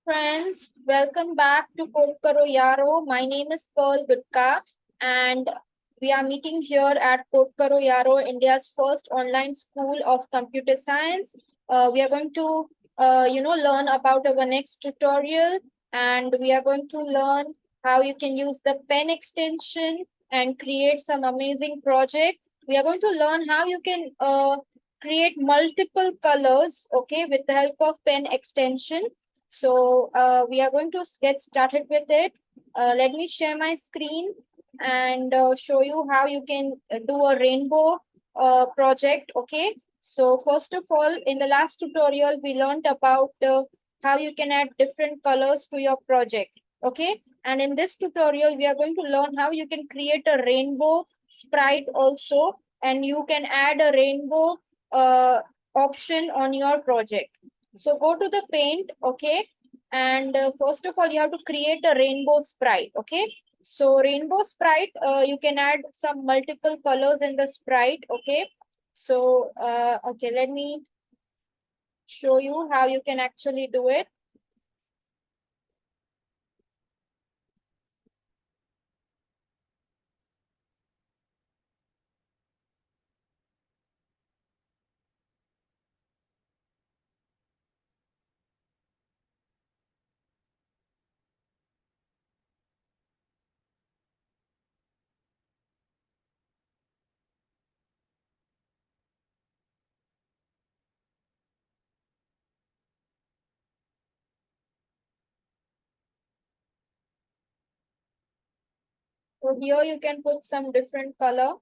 friends, welcome back to CodeKaroYaaro. My name is Pearl Gutka and we are meeting here at CodeKaroYaaro, India's first online school of computer science. We are going to learn about our next tutorial, and we are going to learn how you can use the pen extension and create some amazing project. We are going to learn how you can create multiple colors, okay, with the help of pen extension. So we are going to get started with it. Let me share my screen and show you how you can do a rainbow project. Okay. So first of all, in the last tutorial, we learned about how you can add different colors to your project. Okay. And in this tutorial, we are going to learn how you can create a rainbow sprite also, and you can add a rainbow option on your project. So go to the paint, okay? And first of all, you have to create a rainbow sprite, okay? So rainbow sprite, you can add some multiple colors in the sprite, okay? So, okay, let me show you how you can actually do it. So here you can put some different color.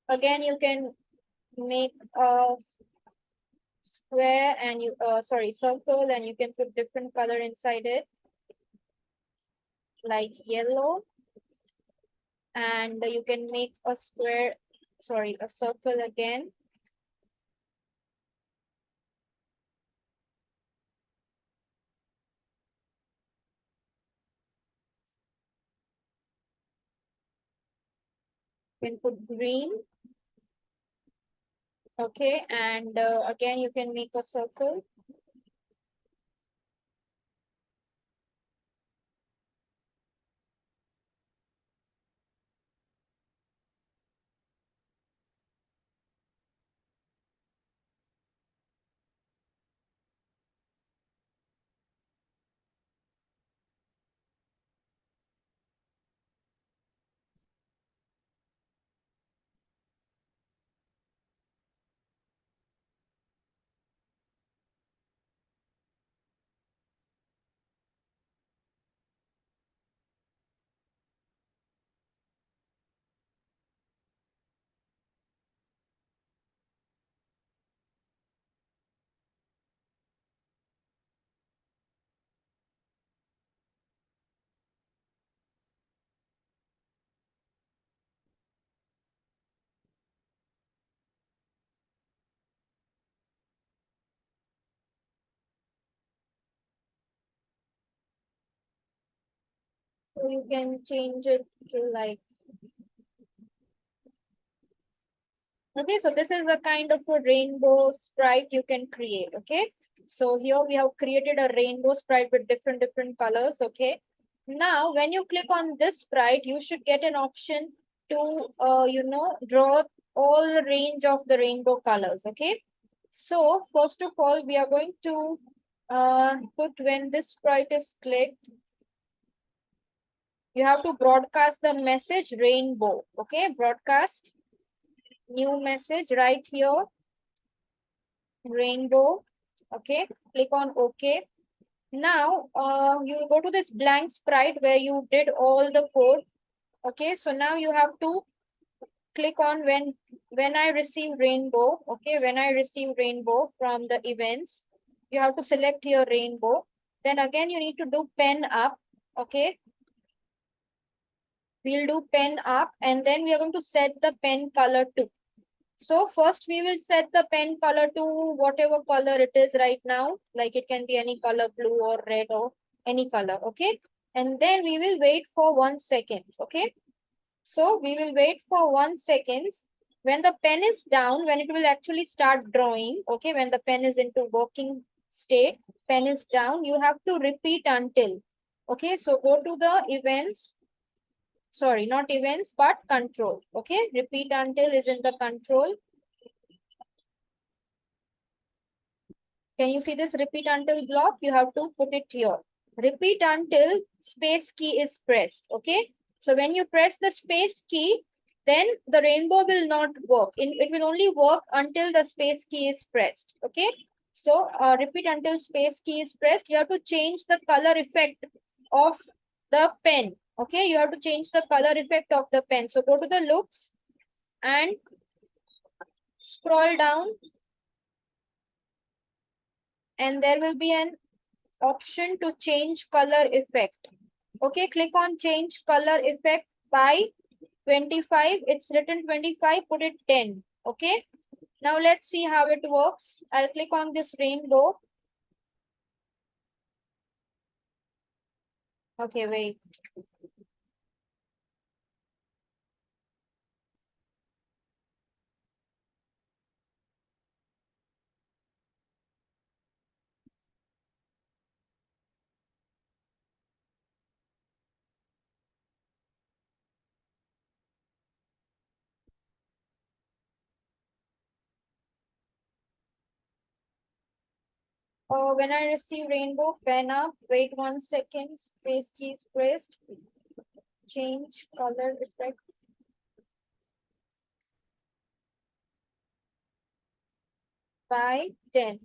Again, you can make a square and circle, and you can put different color inside it, like yellow. And you can make a a circle again. You can put green. Okay, and again, you can make a circle. So you can change it to like, okay, so this is a kind of a rainbow sprite you can create, okay? So here we have created a rainbow sprite with different colors, okay? Now, when you click on this sprite, you should get an option to, draw all the range of the rainbow colors, okay? So, first of all, we are going to put when this sprite is clicked, you have to broadcast the message rainbow, okay? Broadcast new message right here, rainbow, okay? Click on OK. Now, you go to this blank sprite where you did all the code, okay? So now you have to click on when I receive rainbow, okay? When I receive rainbow from the events, you have to select your rainbow. Then again, you need to do pen up, okay? We'll do pen up, and then we are going to set the pen color to. So first we will set the pen color to whatever color it is right now. Like it can be any color, blue or red or any color, okay? And then we will wait for 1 second, okay? So we will wait for 1 second. When the pen is down, when it will actually start drawing, okay, when the pen is into working state, pen is down, you have to repeat until. Okay, so go to the events, sorry, not events, but control. Okay, repeat until is in the control. Can you see this repeat until block? You have to put it here. Repeat until space key is pressed. Okay. So when you press the space key, then the rainbow will not work. It will only work until the space key is pressed. Okay. So repeat until space key is pressed. You have to change the color effect of the pen. Okay. You have to change the color effect of the pen. So go to the looks and scroll down, and there will be an option to change color effect. Okay, click on change color effect by 25. It's written 25, put it 10. Okay, now let's see how it works. I'll click on this rainbow. Okay, wait. When I receive rainbow, pen up, wait 1 second, space key is pressed, change color effect by 10.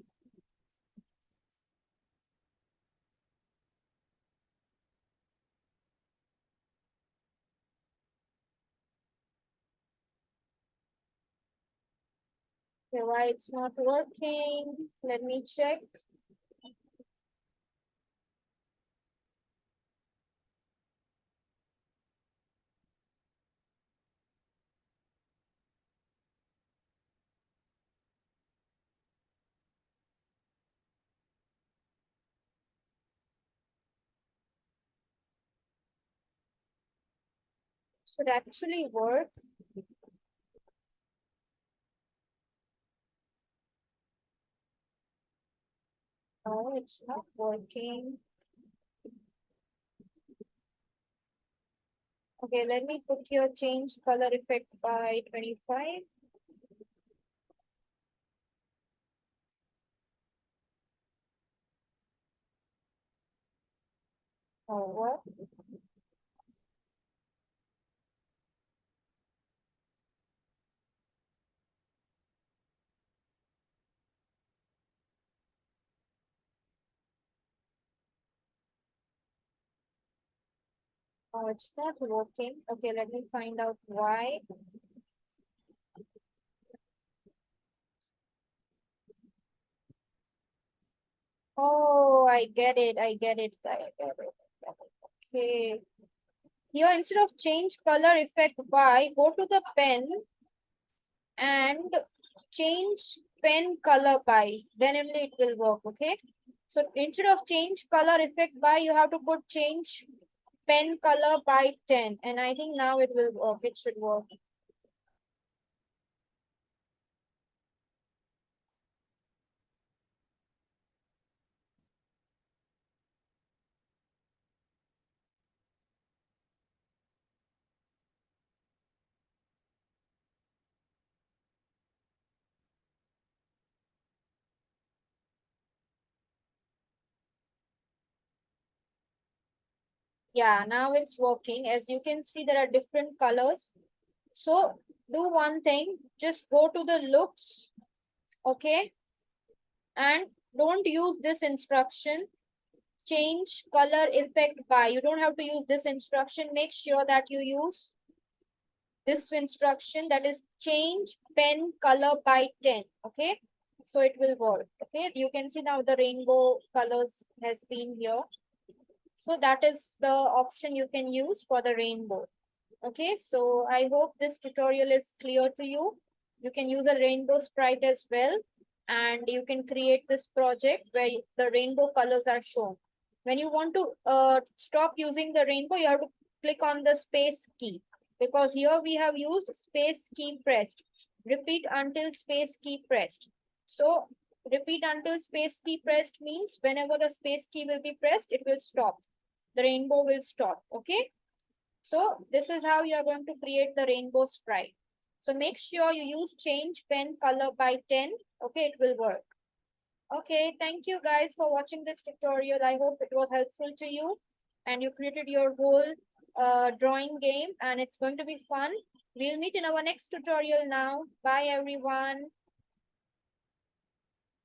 Okay, why it's not working? Let me check. Should actually work. No, it's not working. Okay, let me put here change color effect by 25. Oh, what? Oh, it's not working. Okay, let me find out why. Oh, I get it. I get it. I get it. Okay. Here, instead of change color effect by, go to the pen and change pen color by. Then only it will work. Okay. So instead of change color effect by, you have to put change pen color by 10. And I think now it will work. It should work. Yeah, now it's working. As you can see, there are different colors. So do one thing, just go to the looks, okay? And don't use this instruction, change color effect by. You don't have to use this instruction. Make sure that you use this instruction, that is change pen color by 10, okay? So it will work, okay? You can see now the rainbow colors has been here. So that is the option you can use for the rainbow. Okay, so I hope this tutorial is clear to you. You can use a rainbow sprite as well, and you can create this project where the rainbow colors are shown. When you want to stop using the rainbow, you have to click on the space key, because here we have used space key pressed. repeat until space key pressed. So repeat until space key pressed means whenever the space key will be pressed, it will stop. The rainbow will stop. Okay. So this is how you are going to create the rainbow sprite. So make sure you use change pen color by 10. Okay, it will work. Okay, thank you guys for watching this tutorial. I hope it was helpful to you and you created your whole drawing game and it's going to be fun. We'll meet in our next tutorial now. Bye everyone.